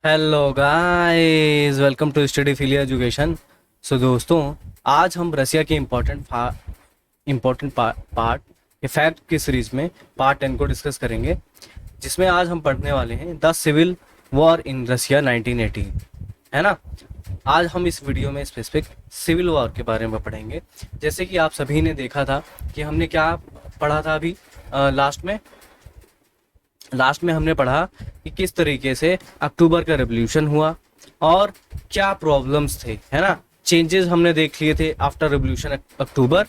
Hello guys, welcome to study फिलियर education. So दोस्तों, आज हम रसिया के इम्पोर्टेंट पार्ट फैक्ट की सीरीज में पार्ट 10 को डिस्कस करेंगे, जिसमें आज हम पढ़ने वाले हैं द सिविल वॉर इन रसिया 1918, है ना। आज हम इस वीडियो में स्पेसिफिक सिविल वॉर के बारे में पढ़ेंगे। जैसे कि आप सभी ने देखा था कि हमने क्या पढ़ा था अभी लास्ट में हमने पढ़ा कि किस तरीके से अक्टूबर का रेवोल्यूशन हुआ और क्या प्रॉब्लम्स थे, है ना। चेंजेस हमने देख लिए थे आफ्टर रेवोल्यूशन अक्टूबर,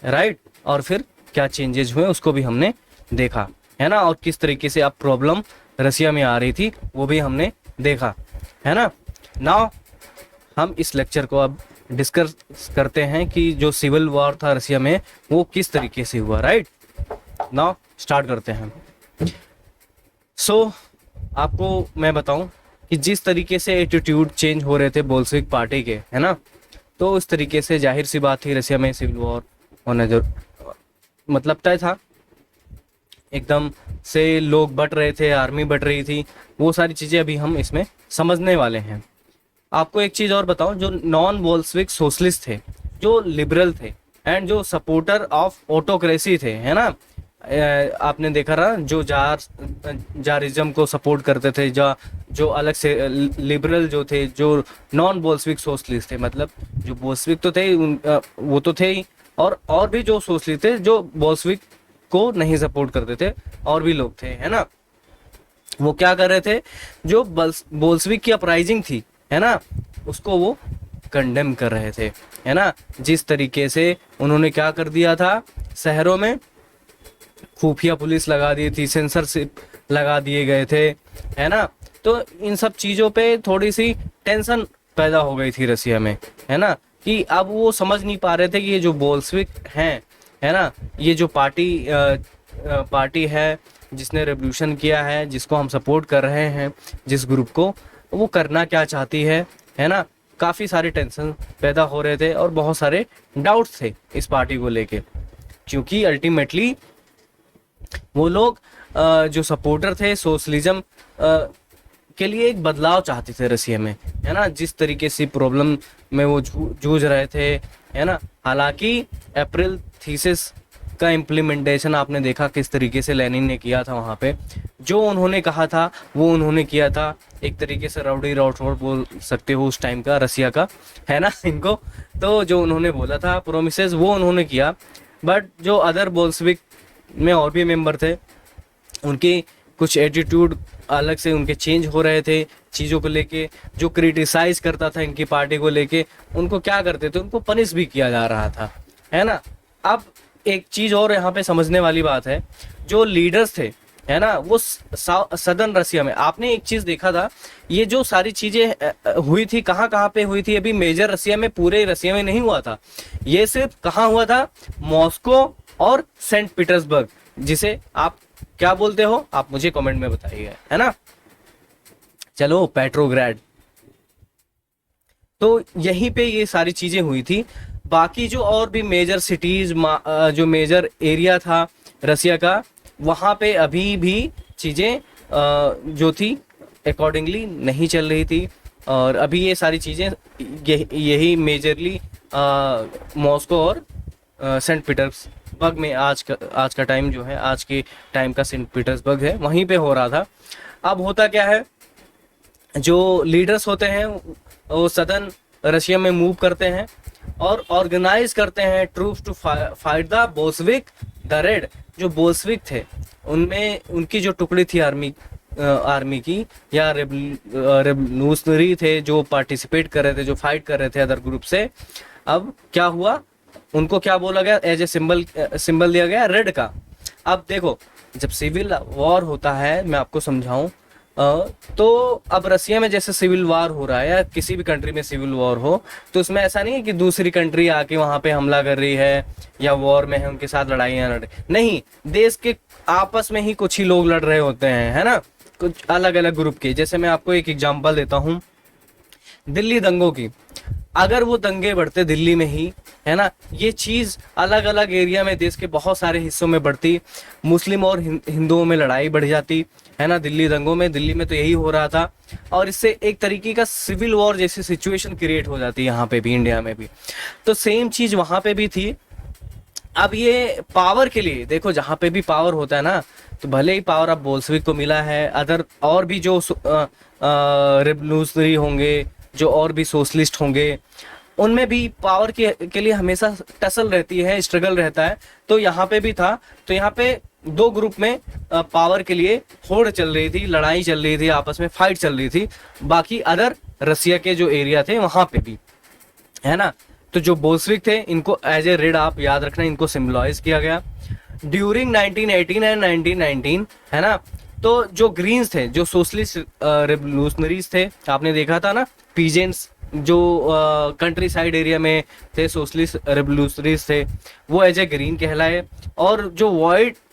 राइट। और फिर क्या चेंजेस हुए उसको भी हमने देखा, है ना। और किस तरीके से अब प्रॉब्लम रसिया में आ रही थी वो भी हमने देखा, है ना। नाउ हम इस लेक्चर को अब डिस्कस करते हैं कि जो सिविल वॉर था रसिया में वो किस तरीके से हुआ, राइट। नाउ स्टार्ट करते हैं। आपको मैं बताऊं कि जिस तरीके से एटीट्यूड चेंज हो रहे थे बोल्शेविक पार्टी के, है ना, तो उस तरीके से जाहिर सी बात थी रसिया में सिविल वॉर होने जो मतलब तय था। एकदम से लोग बट रहे थे, आर्मी बट रही थी, वो सारी चीज़ें अभी हम इसमें समझने वाले हैं। आपको एक चीज़ और बताऊं, जो नॉन बोल्शेविक सोशलिस्ट थे, जो लिबरल थे एंड जो सपोर्टर ऑफ ऑटोक्रेसी थे, है ना। आपने देखा रहा जो जारिज्म को सपोर्ट करते थे, जो अलग से लिबरल जो थे, जो नॉन बोल्शेविक सोशलिस्ट थे, मतलब जो बोल्शेविक तो थे वो तो थे ही, और भी जो सोशलिस्ट थे जो बोल्शेविक को नहीं सपोर्ट करते थे, और भी लोग थे, है ना। वो क्या कर रहे थे, जो बोल्शेविक की अपराइजिंग थी, है ना, उसको वो कंडेम कर रहे थे, है ना। जिस तरीके से उन्होंने क्या कर दिया था, शहरों में खुफिया पुलिस लगा दी थी, सेंसरशिप लगा दिए गए थे, है ना। तो इन सब चीज़ों पे थोड़ी सी टेंशन पैदा हो गई थी रसिया में, है ना, कि अब वो समझ नहीं पा रहे थे कि ये जो बोल्शेविक हैं, है ना, ये जो पार्टी है जिसने रेवोल्यूशन किया है, जिसको हम सपोर्ट कर रहे हैं, जिस ग्रुप को, वो करना क्या चाहती है ना। काफ़ी सारे टेंशन पैदा हो रहे थे और बहुत सारे डाउट्स थे इस पार्टी को लेके, क्योंकि अल्टीमेटली वो लोग जो सपोर्टर थे सोशलिज्म के लिए एक बदलाव चाहते थे रसिया में, है ना। जिस तरीके से प्रॉब्लम में वो जूझ रहे थे, है ना। हालांकि अप्रैल थीसिस का इम्प्लीमेंटेशन आपने देखा किस तरीके से लेनिन ने किया था। वहाँ पे जो उन्होंने कहा था वो उन्होंने किया था। एक तरीके से राउडी राठौड़ बोल सकते हो उस टाइम का रसिया का, है ना, इनको। तो जो उन्होंने बोला था प्रोमिसेस वो उन्होंने किया, बट जो अदर बोल्शेविक में और भी मेंबर थे, उनकी कुछ एटीट्यूड अलग से उनके चेंज हो रहे थे चीज़ों को लेके। जो क्रिटिसाइज करता था इनकी पार्टी को लेके, उनको क्या करते थे, उनको पनिश भी किया जा रहा था, है ना। अब एक चीज़ और यहाँ पे समझने वाली बात है, जो लीडर्स थे, है ना, वो सदर्न रसिया में आपने एक चीज़ देखा था, ये जो सारी चीज़ें हुई थी कहाँ कहाँ पे हुई थी, अभी मेजर रसिया में, पूरे रसिया में नहीं हुआ था। ये सिर्फ कहाँ हुआ था, मॉस्को और सेंट पीटर्सबर्ग, जिसे आप क्या बोलते हो आप मुझे कमेंट में बताइए, है ना। चलो, पेट्रोग्राड, तो यहीं पे ये सारी चीजें हुई थी। बाकी जो और भी मेजर सिटीज, जो मेजर एरिया था रसिया का, वहाँ पे अभी भी चीजें जो थी अकॉर्डिंगली नहीं चल रही थी। और अभी ये सारी चीजें यही मेजरली मॉस्को और सेंट पीटर्सबर्ग में आज का टाइम जो है, आज के टाइम का सेंट पीटर्सबर्ग है, वहीं पे हो रहा था। अब होता क्या है, जो लीडर्स होते हैं वो सदर्न रशिया में मूव करते हैं और ऑर्गेनाइज करते हैं troops to fight the Bolshevik the red. जो बोल्शेविक थे उनमें उनकी जो टुकड़ी थी आर्मी की या रेवोल्यूशनरी थे, जो पार्टिसिपेट कर रहे थे, जो फाइट कर रहे थे अदर ग्रुप से। अब क्या हुआ, उनको क्या बोला गया, एज ए सिंबल दिया गया रेड का। अब देखो, जब सिविल वॉर होता है, मैं आपको समझाऊं, तो अब रसिया में जैसे सिविल वॉर हो रहा है या किसी भी कंट्री में सिविल वॉर हो, तो उसमें ऐसा नहीं है कि दूसरी कंट्री आके वहां पे हमला कर रही है या वॉर में है, उनके साथ लड़ाइयाँ लड़ रही, नहीं, देश के आपस में ही कुछ ही लोग लड़ रहे होते हैं, है ना, कुछ अलग अलग ग्रुप के। जैसे मैं आपको एक एग्जांपल देता हूँ दिल्ली दंगों की। अगर वो दंगे बढ़ते दिल्ली में ही, है ना, ये चीज अलग अलग एरिया में देश के बहुत सारे हिस्सों में बढ़ती, मुस्लिम और हिंदुओं में लड़ाई बढ़ जाती, है ना। दिल्ली दंगों में, दिल्ली में तो यही हो रहा था, और इससे एक तरीके का सिविल वॉर जैसी सिचुएशन क्रिएट हो जाती है यहाँ पे भी, इंडिया में भी। तो सेम चीज वहां पे भी थी। अब ये पावर के लिए देखो, जहां पे भी पावर होता है ना, तो भले ही पावर अब बोल्शेविक को मिला है, अदर और भी जो रिवोल्यूशनरी होंगे, जो और भी सोशलिस्ट होंगे, उनमें भी पावर के लिए हमेशा टसल रहती है, स्ट्रगल रहता है। तो यहाँ पे भी था। तो यहाँ पे दो ग्रुप में पावर के लिए होड़ चल रही थी, लड़ाई चल रही थी, आपस में फाइट चल रही थी। बाकी अदर रसिया के जो एरिया थे वहां पे भी, है ना। तो जो बोल्शेविक थे, इनको एज ए रेड, आप याद रखना, इनको सिम्बलाइज किया गया ड्यूरिंग 1918 एंड 1919, है ना। तो जो ग्रीन्स थे, जो सोशलिस्ट रेवोल्यूशनरीज थे, आपने देखा था ना, पीजेंट्स जो कंट्री साइड एरिया में थे, सोशलिस्ट रेवोल्यूशनरीज थे, वो एज ए ग्रीन कहलाए। और जो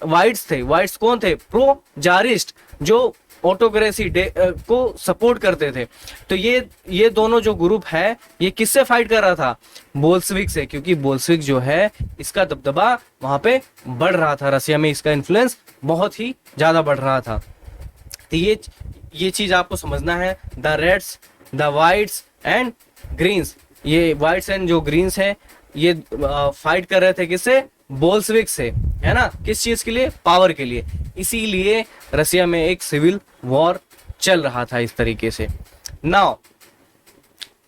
वाइट्स थे, वाइट्स कौन थे? प्रो जारिस्ट, जो ऑटोक्रेसी को सपोर्ट करते थे। तो ये दोनों जो ग्रुप है, ये किससे फाइट कर रहा था? बोल्शेविक से, क्योंकि बोल्शेविक जो है, इसका दबदबा वहां पे बढ़ रहा था, रसिया में इसका इन्फ्लुएंस बहुत ही ज्यादा बढ़ रहा था। तो ये चीज आपको समझना है। The reds, the whites and greens, ये वाइट्स एंड जो ग्रीन्स है, ये फाइट कर रहे थे किससे? बोल्शेविक से, है ना। किस चीज के लिए? पावर के लिए। इसीलिए रसिया में एक सिविल वॉर चल रहा था इस तरीके से। Now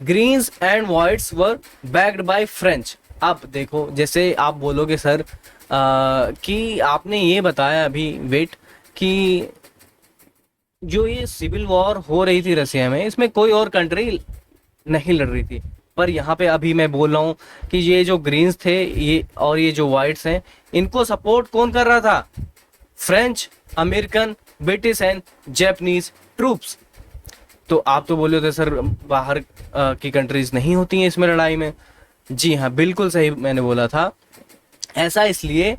greens and whites were backed by French. अब देखो, जैसे आप बोलोगे सर कि आपने ये बताया अभी, वेट, कि जो ये सिविल वॉर हो रही थी रसिया में, इसमें कोई और कंट्री नहीं लड़ रही थी। पर यहाँ पे अभी मैं बोल रहा हूँ कि ये जो ग्रीन्स थे, ये और ये जो वाइट्स हैं, इनको सपोर्ट कौन कर रहा था? French, American, British and Japanese troops. तो आप तो बोले थे सर बाहर की कंट्रीज नहीं होती हैं इसमें लड़ाई में। जी हाँ, बिल्कुल सही मैंने बोला था। ऐसा इसलिए,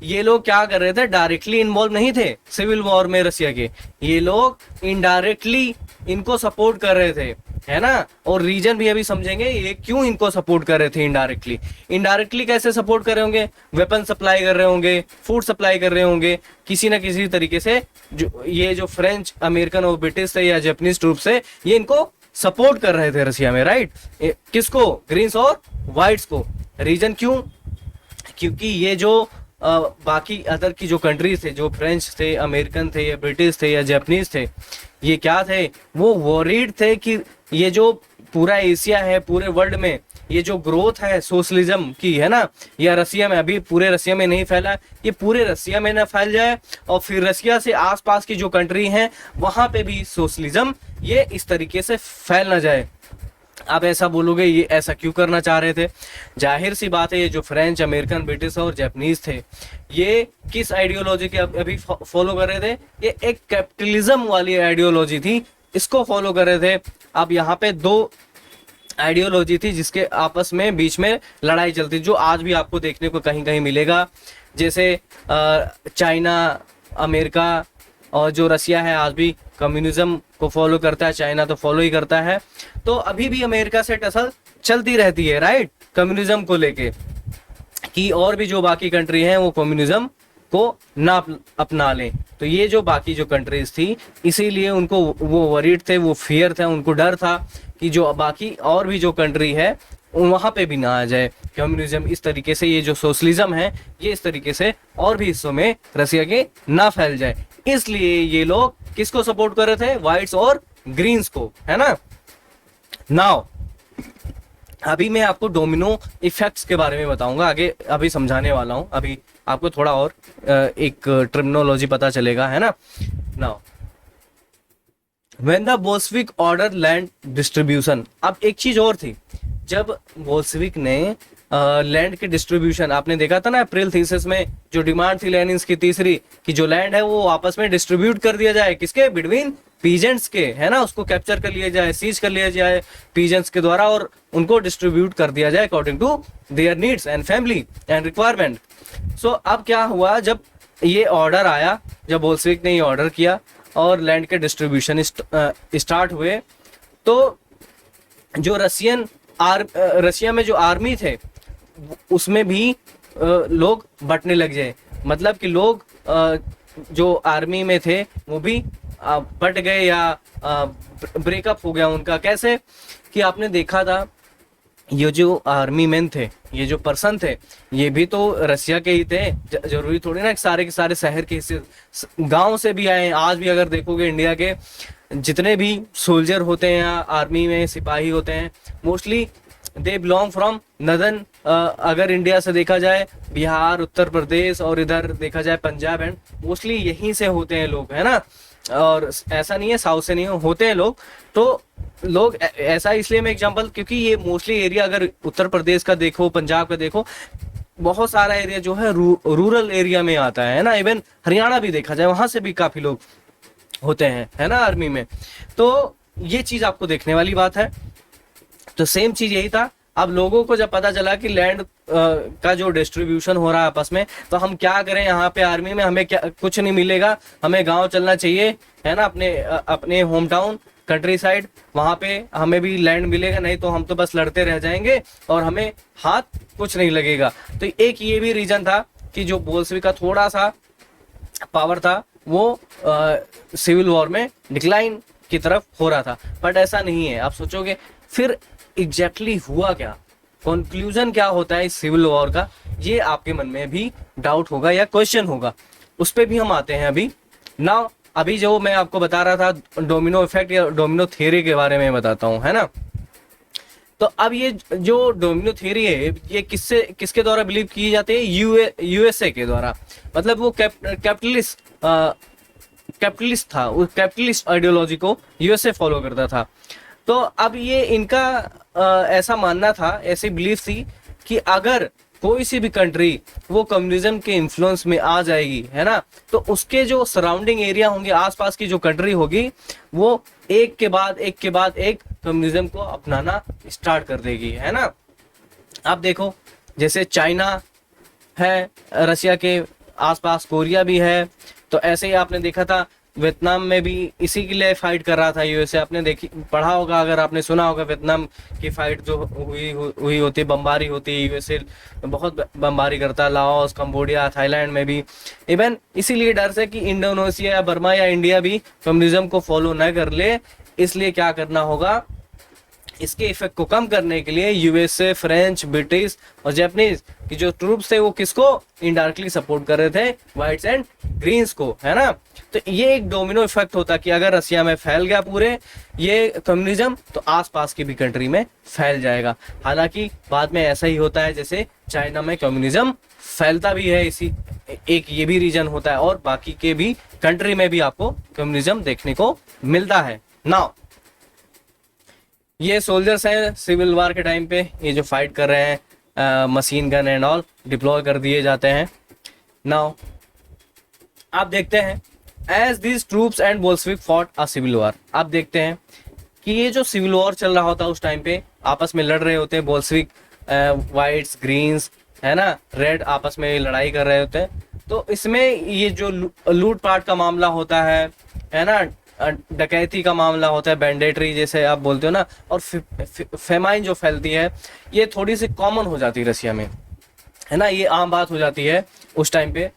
ये लोग क्या कर रहे थे? डायरेक्टली इन्वॉल्व नहीं थे सिविल वॉर में रसिया के, ये लोग इनडायरेक्टली इनको सपोर्ट कर रहे थे, है ना। और रीजन भी अभी समझेंगे ये क्यों इनको सपोर्ट कर रहे थे इनडायरेक्टली। इनडायरेक्टली कैसे सपोर्ट कर रहे होंगे? वेपन सप्लाई कर रहे होंगे, फूड सप्लाई कर रहे होंगे, किसी ना किसी तरीके से। जो ये जो फ्रेंच, अमेरिकन और ब्रिटिश थे या जापानीज ट्रूप्स है, ये इनको सपोर्ट कर रहे थे रसिया में, राइट। किसको? ग्रीन्स और व्हाइट्स को। रीजन क्यों? क्योंकि ये जो बाकी अदर की जो कंट्रीज थे, जो फ्रेंच थे, अमेरिकन थे या ब्रिटिश थे या जापानीज थे, ये क्या थे? वो वरीड थे कि ये जो पूरा एशिया है, पूरे वर्ल्ड में ये जो ग्रोथ है सोशलिज्म की, है ना, या रसिया में, अभी पूरे रसिया में नहीं फैला, ये पूरे रसिया में ना फैल जाए, और फिर रसिया से आसपास की जो कंट्री हैं वहां पे भी सोशलिज्म ये इस तरीके से फैल ना जाए। आप ऐसा बोलोगे ये ऐसा क्यों करना चाह रहे थे? जाहिर सी बात है, ये जो फ्रेंच, अमेरिकन, ब्रिटिश और जापानीज थे, ये किस आइडियोलॉजी के अभी फॉलो कर रहे थे? ये एक कैपिटलिज्म वाली आइडियोलॉजी थी, इसको फॉलो कर रहे थे। अब यहाँ पे दो आइडियोलॉजी थी जिसके आपस में बीच में लड़ाई चलती, जो आज भी आपको देखने को कहीं कहीं मिलेगा। जैसे चाइना, अमेरिका और जो रसिया है, आज भी कम्युनिज्म को फॉलो करता है, चाइना तो फॉलो ही करता है। तो अभी भी अमेरिका से टसल चलती रहती है, राइट, कम्युनिज्म को लेके, कि और भी जो बाकी कंट्री हैं वो कम्युनिज्म को ना अपना लें। तो ये जो बाकी जो कंट्रीज थी, इसीलिए उनको वो वरीड थे, वो फियर था, उनको डर था कि जो बाकी और भी जो कंट्री है वहां पे भी ना आ जाए कम्युनिज्म। इस तरीके से ये जो सोशलिज्म है, ये इस तरीके से और भी हिस्सों में रसिया के ना फैल जाए। इसलिए ये लोग किसको सपोर्ट कर रहे थे? व्हाइट्स और ग्रीन्स को, है ना। नाउ अभी मैं आपको डोमिनो इफेक्ट्स के बारे में बताऊंगा, आगे अभी समझाने वाला हूं। अभी आपको थोड़ा और एक टर्मिनोलॉजी पता चलेगा, है ना। Now when the Bolshevik order land distribution. अब एक चीज और थी, जब बोल्शेविक ने लैंड के डिस्ट्रीब्यूशन, आपने देखा था ना अप्रैल थीसिस में जो डिमांड थी लेनिन्स की तीसरी, कि जो लैंड है वो आपस में डिस्ट्रीब्यूट कर दिया जाए, किसके? बिटवीन पीजेंट्स के, है ना। उसको कैप्चर कर लिया जाए, सीज कर लिया जाए पीजेंट्स के द्वारा, और उनको डिस्ट्रीब्यूट कर दिया जाए according to their needs and family and requirement. So अब क्या हुआ, जब ये ऑर्डर आया, जब बोल्शेविक ने ये ऑर्डर किया और लैंड के डिस्ट्रीब्यूशन स्टार्ट हुए, तो जो रसिया में जो आर्मी थे उसमें भी लोग बंटने लग जाए। मतलब कि लोग जो आर्मी में थे वो भी पट गए या ब्रेकअप हो गया उनका। कैसे कि आपने देखा था ये जो आर्मी मैन थे, ये जो पर्सन थे, ये भी तो रसिया के ही थे। जरूरी थोड़ी ना कि सारे के सारे शहर के हिस्से गांव से भी आए हैं। आज भी अगर देखोगे इंडिया के जितने भी सोल्जर होते हैं या आर्मी में सिपाही होते हैं, mostly they belong from northern. अगर इंडिया से देखा जाए बिहार, उत्तर प्रदेश और इधर देखा जाए पंजाब, एंड मोस्टली यहीं से होते हैं लोग, है ना। और ऐसा नहीं है साउथ से नहीं होते हैं लोग। तो लोग ऐसा इसलिए मैं एग्जांपल, क्योंकि ये मोस्टली एरिया अगर उत्तर प्रदेश का देखो, पंजाब का देखो, बहुत सारा एरिया जो है रूरल एरिया में आता है ना। इवन हरियाणा भी देखा जाए वहां से भी काफी लोग होते हैं, है ना, आर्मी में। तो ये चीज आपको देखने वाली बात है। तो सेम चीज यही था। अब लोगों को जब पता चला कि लैंड का जो डिस्ट्रीब्यूशन हो रहा है आपस में, तो हम क्या करें, यहाँ पे आर्मी में हमें क्या कुछ नहीं मिलेगा, हमें गांव चलना चाहिए, है ना, अपने होम टाउन कंट्री साइड, वहां पे हमें भी लैंड मिलेगा, नहीं तो हम तो बस लड़ते रह जाएंगे और हमें हाथ कुछ नहीं लगेगा। तो एक ये भी रीजन था कि जो बोल्शेविक का थोड़ा सा पावर था वो सिविल वॉर में डिक्लाइन की तरफ हो रहा था। बट ऐसा नहीं है। आप सोचोगे फिर एग्जैक्टली हुआ क्या, कंक्लूजन क्या होता है इस सिविल वॉर का, ये आपके मन में भी डाउट होगा या क्वेश्चन होगा। उस पर भी हम आते हैं अभी। नाउ अभी जो मैं आपको बता रहा था डोमिनो इफेक्ट या डोमिनो थ्योरी के बारे में बताता हूँ, है ना। तो अब ये जो डोमिनो थ्योरी है ये किसके द्वारा बिलीव की जाती है, यूएसए के द्वारा। मतलब वो कैपिटलिस्ट था, उस कैपिटलिस्ट आइडियोलॉजी को यूएसए फॉलो करता था। तो अब ये इनका ऐसा मानना था, ऐसी बिलीफ थी कि अगर कोई सी भी कंट्री वो कम्युनिज्म के इन्फ्लुएंस में आ जाएगी, है ना, तो उसके जो सराउंडिंग एरिया होंगे, आसपास की जो कंट्री होगी, वो एक के बाद एक कम्युनिज्म को अपनाना स्टार्ट कर देगी, है ना। आप देखो जैसे चाइना है, रशिया के आसपास कोरिया भी है। तो ऐसे ही आपने देखा था वियतनाम में भी इसी के लिए फाइट कर रहा था यूएसए। आपने पढ़ा होगा, अगर आपने सुना होगा, वियतनाम की फाइट जो हुई होती, बमबारी होती, यूएसए बहुत बमबारी करता, लाओस, कंबोडिया, थाईलैंड में भी। इवन इसीलिए डर से कि इंडोनेशिया या बर्मा या इंडिया भी कम्युनिज्म को फॉलो न कर ले, इसलिए क्या करना होगा, इसके इफेक्ट को कम करने के लिए यूएसए, फ्रेंच, ब्रिटिश और जापानीज की जो ट्रूप्स थे वो किसको इनडायरेक्टली सपोर्ट कर रहे थे, व्हाइट्स एंड ग्रीन्स को, है ना। तो ये एक डोमिनो इफेक्ट होता कि अगर रसिया में फैल गया पूरे ये कम्युनिज्म, तो आसपास की भी कंट्री में फैल जाएगा। हालांकि बाद में ऐसा ही होता है जैसे चाइना में कम्युनिज्म फैलता भी है, इसी एक ये भी रीजन होता है, और बाकी के भी कंट्री में भी आपको कम्युनिज्म देखने को मिलता है। नाउ ये सोल्जर्स हैं सिविल वार के टाइम पे, ये जो फाइट कर रहे हैं, machine gun and all deploy कर दिए जाते हैं। नाउ आप देखते हैं as this troops and Bolshevik fought a civil war. आप देखते हैं कि ये जो सिविल वॉर चल रहा होता है उस टाइम पे, आपस में लड़ रहे होते हैं बोल्शेविक, वाइट्स, ग्रीन्स, है ना, रेड, आपस में लड़ाई कर रहे होते हैं। तो इसमें ये जो लूटपाट का मामला होता है ना, डकैती का मामला होता है, बैंडेटरी जैसे आप बोलते हो ना, और फेमाइन जो फैलती है, ये थोड़ी सी कॉमन हो जाती है रसिया में, है ना, ये आम बात हो जाती है उस टाइम पे।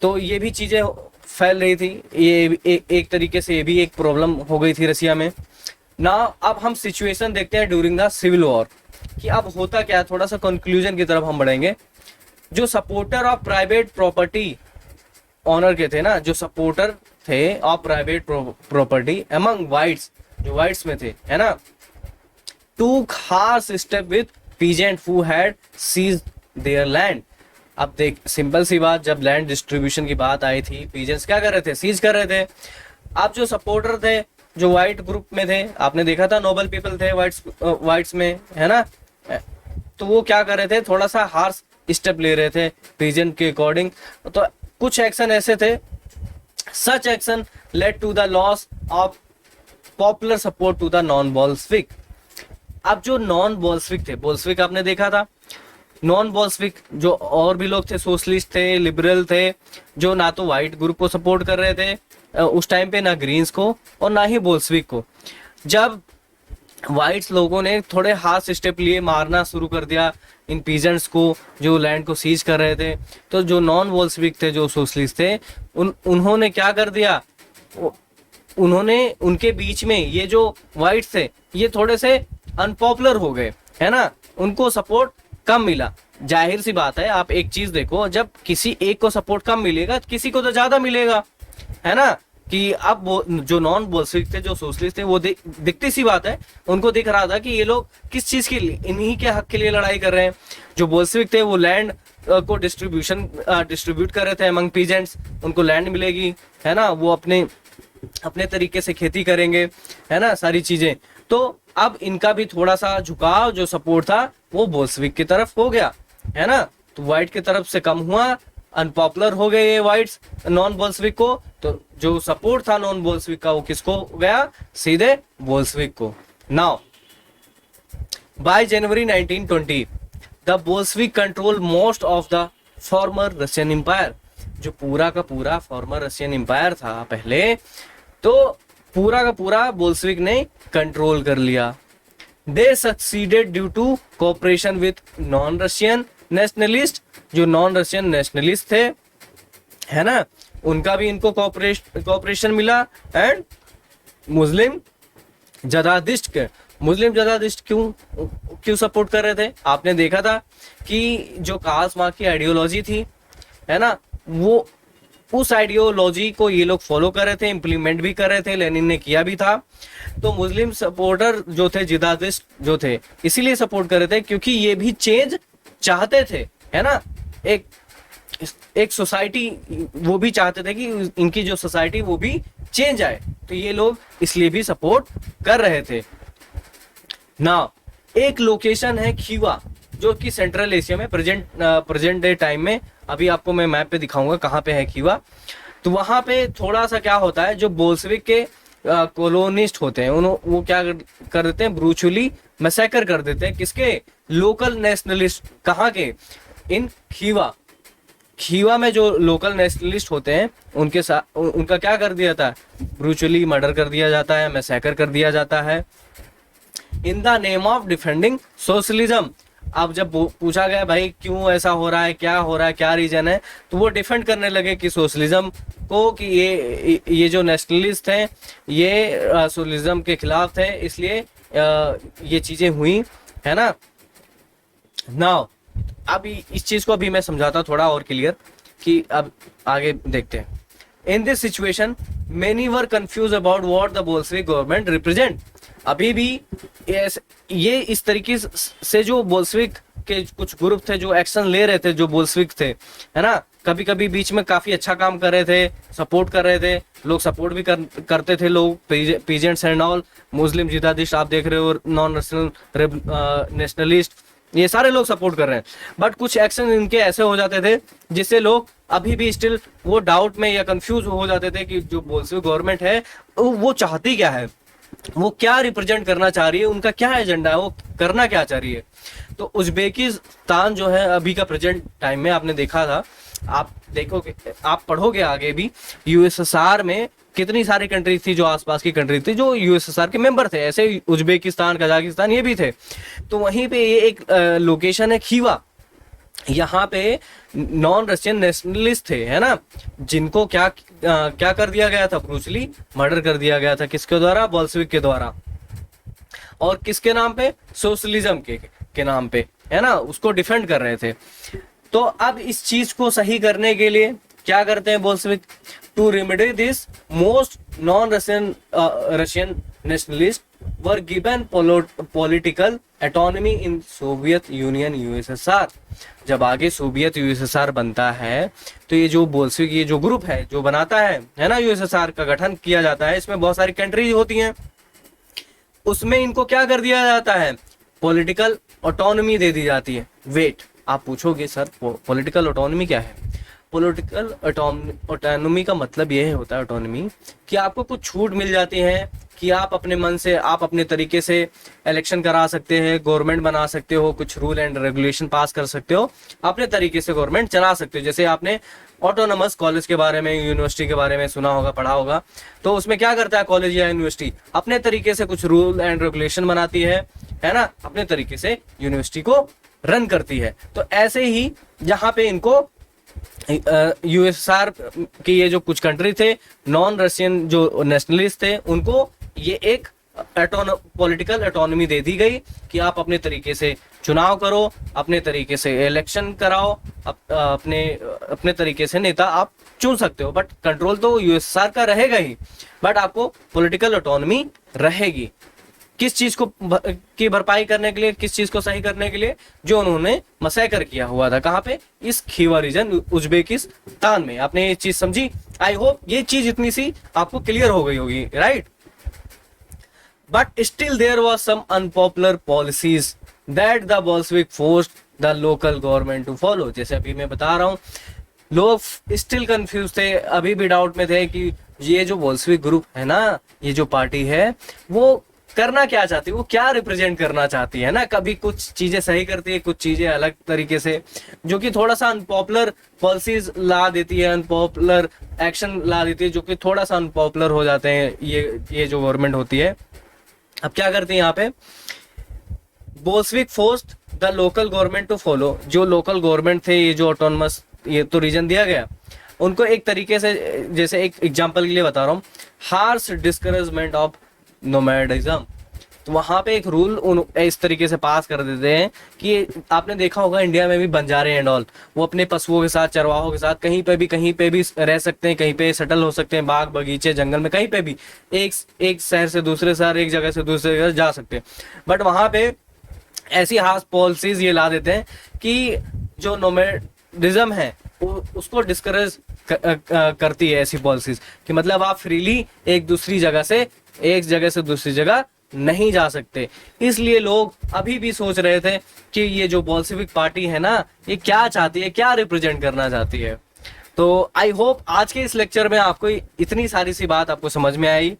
तो ये भी चीजें फैल रही थी, ये एक तरीके से ये भी एक प्रॉब्लम हो गई थी रसिया में ना। अब हम सिचुएशन देखते हैं ड्यूरिंग द सिविल वॉर कि अब होता क्या है, थोड़ा सा कंक्लूजन की तरफ हम बढ़ेंगे। जो supporter of private property owner के थे ना, जो सपोर्टर थे of private property among whites, जो वाइट्स में थे, है ना, took harsh step with peasant who had seized their land. अब देख, सिंपल सी बात, जब लैंड डिस्ट्रीब्यूशन की बात आई थी, पीजेंट्स क्या कर रहे थे, सीज कर रहे थे। अब जो सपोर्टर थे, जो व्हाइट ग्रुप में थे, आपने देखा था नोबल पीपल थे व्हाइट्स में, है ना, तो वो क्या कर रहे थे, थोड़ा सा हार्श स्टेप ले रहे थे पीजेंट के अकॉर्डिंग। तो कुछ एक्शन ऐसे थे, such action led to the loss of popular support to the non Bolshevik. अब जो नॉन बोल्शेविक थे, बोल्शेविक आपने देखा था, नॉन बोल्शेविक जो और भी लोग थे, सोशलिस्ट थे, लिबरल थे, जो ना तो व्हाइट ग्रुप को सपोर्ट कर रहे थे उस टाइम पे, ना ग्रीन्स को और ना ही बोल्शेविक को। जब व्हाइट्स लोगों ने थोड़े हाथ स्टेप लिए, मारना शुरू कर दिया इन पीजेंट्स को जो लैंड को सीज कर रहे थे, तो जो नॉन बोल्शेविक थे, जो सोशलिस्ट थे, उन्होंने क्या कर दिया, उन्होंने उनके बीच में ये जो व्हाइट्स थे ये थोड़े से अनपॉपुलर हो गए, है ना, उनको सपोर्ट कम मिला। जाहिर सी बात है, आप एक चीज देखो, जब किसी एक को सपोर्ट कम मिलेगा तो किसी को तो ज्यादा मिलेगा, है ना। कि अब वो जो नॉन बोल्शेविक थे, जो सोशलिस्ट थे, वो दिखती सी बात है, उनको दिख रहा था कि ये लोग किस चीज के लिए, इन्हीं के हक के लिए लड़ाई कर रहे हैं। जो बोल्शेविक थे वो लैंड को डिस्ट्रीब्यूट कर रहे थे अमंग पीजेंट्स, उनको लैंड मिलेगी, है ना, वो अपने अपने तरीके से खेती करेंगे, है ना, सारी चीजें। तो अब इनका भी थोड़ा सा झुकाव, जो सपोर्ट था वो बोल्शेविक की तरफ हो गया, है ना। तो व्हाइट की तरफ से कम हुआ, अनपॉपुलर हो गए ये व्हाइट्स नॉन बोल्शेविक को, तो जो सपोर्ट था नॉन बोल्शेविक का वो किसको गया, सीधे बोल्शेविक को। Now by January 1920 the Bolshevik control most of the former Russian empire. जो पूरा का पूरा फॉर्मर रशियन एम्पायर था पहले, तो पूरा का पूरा बोल्शेविक ने कंट्रोल कर लिया। They succeeded due to cooperation with non Russian nationalist. जो नॉन रशियन नेशनलिस्ट थे, है ना, उनका भी इनको कोऑपरेशन मिला। एंड मुस्लिम जदादिस्ट के, मुस्लिम जदादिस्ट क्यों सपोर्ट कर रहे थे, आपने देखा था कि जो कार्ल मार्क्स की आइडियोलॉजी थी, है ना, वो उस आइडियोलॉजी को ये लोग फॉलो कर रहे थे, इंप्लीमेंट भी कर रहे थे, लेनिन ने किया भी था। तो मुस्लिम सपोर्टर जो थे, जिहादिस्ट जो थे, इसीलिए सपोर्ट कर रहे थे क्योंकि ये भी चेंज चाहते थे, है ना। एक सोसाइटी वो भी चाहते थे कि इनकी जो सोसाइटी वो भी चेंज आए, तो ये लोग इसलिए भी सपोर्ट कर रहे थे। ना एक लोकेशन है खीवा, जो कि सेंट्रल एशिया में प्रेजेंट डे टाइम में, अभी आपको मैं मैप पे दिखाऊंगा कहाँ पे है खीवा। तो वहां पे थोड़ा सा क्या होता है, जो बोल्शेविक के कॉलोनिस्ट होते हैं वो क्या कर देते हैं, ब्रूचुअली मैसेकर कर देते हैं, किसके, लोकल नेशनलिस्ट। कहाँ के, इन खीवा में जो लोकल नेशनलिस्ट होते हैं उनके साथ उनका क्या कर दिया था, ब्रूचुअली मर्डर कर दिया जाता है, मैसेकर कर दिया जाता है, in the name of defending socialism. अब जब पूछा गया भाई क्यों ऐसा हो रहा है, क्या हो रहा है, क्या रीजन है, तो वो डिफेंड करने लगे कि सोशलिज्म को, कि ये जो नेशनलिस्ट हैं ये सोशलिज्म के खिलाफ थे, इसलिए ये चीजें हुई, है ना। नाउ अब इस चीज को अभी मैं समझाता थोड़ा और क्लियर, कि अब आगे देखते हैं। In this situation many were confuse about what the Bolshevik government represent. अभी भी ये इस तरीके से जो बोल्शेविक के कुछ ग्रुप थे जो एक्शन ले रहे थे, जो बोल्शेविक थे, है ना, कभी कभी बीच में काफी अच्छा काम कर रहे थे, सपोर्ट कर रहे थे लोग, सपोर्ट भी करते थे लोग, peasants and all, Muslim jihadist आप देख रहे हो, नॉन नेशनलिस्ट, ये सारे लोग सपोर्ट कर रहे हैं। बट कुछ एक्शन इनके ऐसे हो जाते थे जिससे लोग अभी भी स्टिल वो डाउट में या कंफ्यूज हो जाते थे कि जो बोल्शेविक गवर्नमेंट है वो चाहती क्या है, वो क्या रिप्रेजेंट करना चाह रही है, उनका क्या एजेंडा है, वो करना क्या चाह रही है। तो उज्बेकिस्तान जो है अभी का प्रेजेंट टाइम में, आपने देखा था, आप देखोगे, आप पढ़ोगे आगे भी, यूएसएसआर में कितनी सारी कंट्री थी, जो आसपास की कंट्री थी जो यूएसएसआर के मेंबर थे, ऐसे उज्बेकिस्तान, कजाकिस्तान ये भी थे। तो वहीं पे ये एक लोकेशन है खीवा, यहाँ पे नॉन रशियन नेशनलिस्ट थे, है ना, जिनको क्या कर दिया गया था, ब्रूचुअली मर्डर कर दिया गया था, किसके द्वारा, बोल्शेविक के द्वारा। और किसके नाम पे, सोशलिज्म के नाम पे, है ना, उसको डिफेंड कर रहे थे। तो अब इस चीज को सही करने के लिए क्या करते हैं Bolshevik, to remedy this most non Russian nationalist were given political autonomy in Soviet Union USSR. जब आगे सोवियत यूएसएसआर बनता है तो ये जो बोल्शेविक, ये जो ग्रुप है जो बनाता है ना, यूएसएसआर का गठन किया जाता है, इसमें बहुत सारी कंट्रीज होती हैं, उसमें इनको क्या कर दिया जाता है, पॉलिटिकल ऑटोनॉमी दे दी जाती है। वेट, आप पूछोगे सर पॉलिटिकल ऑटोनॉमी क्या है। पॉलिटिकल ऑटोनॉमी का मतलब यह होता है, ऑटोनॉमी, कि आपको कुछ छूट मिल जाती है, कि आप अपने मन से, आप अपने तरीके से इलेक्शन करा सकते हैं, गवर्नमेंट बना सकते हो, कुछ रूल एंड रेगुलेशन पास कर सकते हो, अपने तरीके से गवर्नमेंट चला सकते हो। जैसे आपने ऑटोनोमस कॉलेज के बारे में, यूनिवर्सिटी के बारे में सुना होगा, पढ़ा होगा, तो उसमें क्या करता है कॉलेज या यूनिवर्सिटी, अपने तरीके से कुछ रूल एंड रेगुलेशन बनाती है ना, अपने तरीके से यूनिवर्सिटी को रन करती है। तो ऐसे ही यहाँ पे इनको यूएसएसआर की ये जो कुछ कंट्री थे, नॉन रशियन जो नेशनलिस्ट थे, उनको ये एक पॉलिटिकल ऑटोनॉमी दे दी गई कि आप अपने तरीके से चुनाव करो, अपने तरीके से इलेक्शन कराओ, अपने तरीके से नेता आप चुन सकते हो, बट कंट्रोल तो यूएसएसआर का रहेगा ही, बट आपको पॉलिटिकल ऑटोनॉमी रहेगी। किस चीज को की भरपाई करने के लिए, किस चीज को सही करने के लिए, जो उन्होंने मसैकर किया हुआ था, कहाँ पे, इस खीवा रीजन उज्बेकिस्तान में। आपने ये चीज समझी? आई होप ये चीज इतनी सी आपको क्लियर हो गई होगी, right? But still there was some unpopular policies that the Bolshevik forced the local government to follow. जैसे अभी मैं बता रहा हूँ, लोग स्टिल कंफ्यूज थे, अभी भी डाउट में थे कि ये जो बोल्शेविक ग्रुप है ना, ये जो पार्टी है, वो करना क्या चाहती है, वो क्या रिप्रेजेंट करना चाहती है ना। कभी कुछ चीजें सही करती है, कुछ चीजें अलग तरीके से, जो कि थोड़ा सा अनपॉपुलर पॉलिसीज ला देती है, अनपॉपुलर एक्शन ला देती है, जो कि थोड़ा सा अनपॉपुलर हो जाते हैं ये जो गवर्नमेंट होती है। अब क्या करती है यहाँ पे, Bolshevik forced the local government to follow. जो लोकल गवर्नमेंट थे, ये जो ऑटोनमस, ये तो रीजन दिया गया, उनको एक तरीके से, जैसे एक एग्जांपल के लिए बता रहा हूँ, हार्श डिस्करेजमेंट ऑफ नोमैडिज्म। तो वहां पे एक रूल इस तरीके से पास कर देते हैं कि आपने देखा होगा इंडिया में भी बंजारे एंड ऑल, वो अपने पशुओं के साथ, चरवाहों के साथ कहीं पे भी रह सकते हैं, कहीं पे सेटल हो सकते हैं, बाग बगीचे जंगल में, कहीं पे भी, एक शहर से दूसरे शहर, एक जगह से दूसरे जगह जा सकते हैं। बट वहां पे ऐसी हार्श पॉलिसीज ये ला देते हैं कि जो नोमैडिज्म है उसको डिस्करेज करती है ऐसी पॉलिसीज, कि मतलब आप फ्रीली एक जगह से दूसरी जगह नहीं जा सकते। इसलिए लोग अभी भी सोच रहे थे कि ये जो बोल्शेविक पार्टी है ना, ये क्या चाहती है, क्या रिप्रेजेंट करना चाहती है। तो आई होप आज के इस लेक्चर में आपको इतनी सारी सी बात आपको समझ में आई।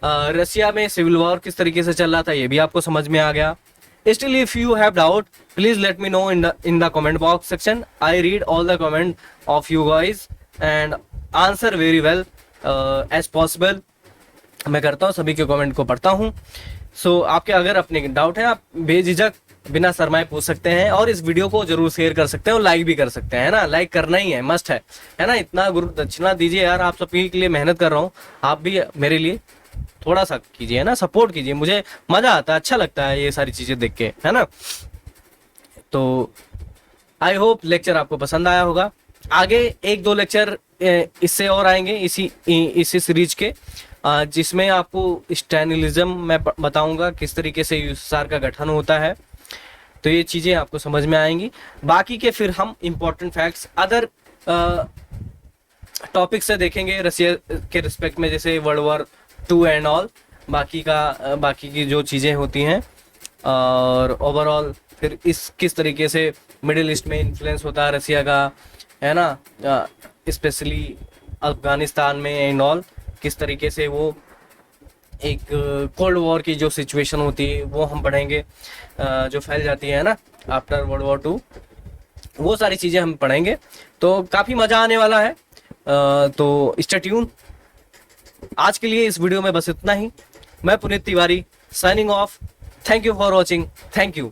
रशिया में सिविल वॉर किस तरीके से चल रहा था, ये भी आपको समझ में आ गया। Still, if you have doubt, please let me know in the comment box section. I read all the comment of you guys and answer very well as possible. मैं करता हूँ, सभी के कमेंट को पढ़ता हूँ। सो आपके अगर अपने डाउट है, आप बेझिझक बिना शर्माए पूछ सकते हैं, और इस वीडियो को जरूर शेयर कर सकते हैं और लाइक भी कर सकते हैं, है ना। लाइक करना ही है, मस्ट है ना। इतना गुरु दक्षिणा दीजिए यार, आप सभी के लिए मेहनत कर रहा हूँ, आप भी मेरे लिए थोड़ा सा कीजिए, है ना, सपोर्ट कीजिए। मुझे मजा आता है, अच्छा लगता है ये सारी चीजें देख के, है ना। तो आई होप लेक्चर आपको पसंद आया होगा। आगे 1-2 लेक्चर इससे और आएंगे इसी सीरीज के, जिसमें आपको स्टैलिनिज्म मैं बताऊंगा, किस तरीके से यूएसएसआर का गठन होता है। तो ये चीजें आपको समझ में आएंगी। बाकी के फिर हम इंपॉर्टेंट फैक्ट्स अदर टॉपिक से देखेंगे रशिया के रिस्पेक्ट में, जैसे वर्ल्ड वॉर 2 एंड ऑल, बाकी की जो चीजें होती हैं, और ओवरऑल फिर किस तरीके से मिडिल ईस्ट में इन्फ्लुएंस होता है रशिया का, है ना, स्पेशली अफगानिस्तान में एंड ऑल, किस तरीके से वो एक कोल्ड वॉर की जो सिचुएशन होती है वो हम पढ़ेंगे, जो फैल जाती है ना आफ्टर वर्ल्ड वॉर 2, वो सारी चीजें हम पढ़ेंगे। तो काफी मजा आने वाला है, तो स्टे ट्यून। आज के लिए इस वीडियो में बस इतना ही। मैं Puneet Tiwari signing off. Thank you for watching. Thank you.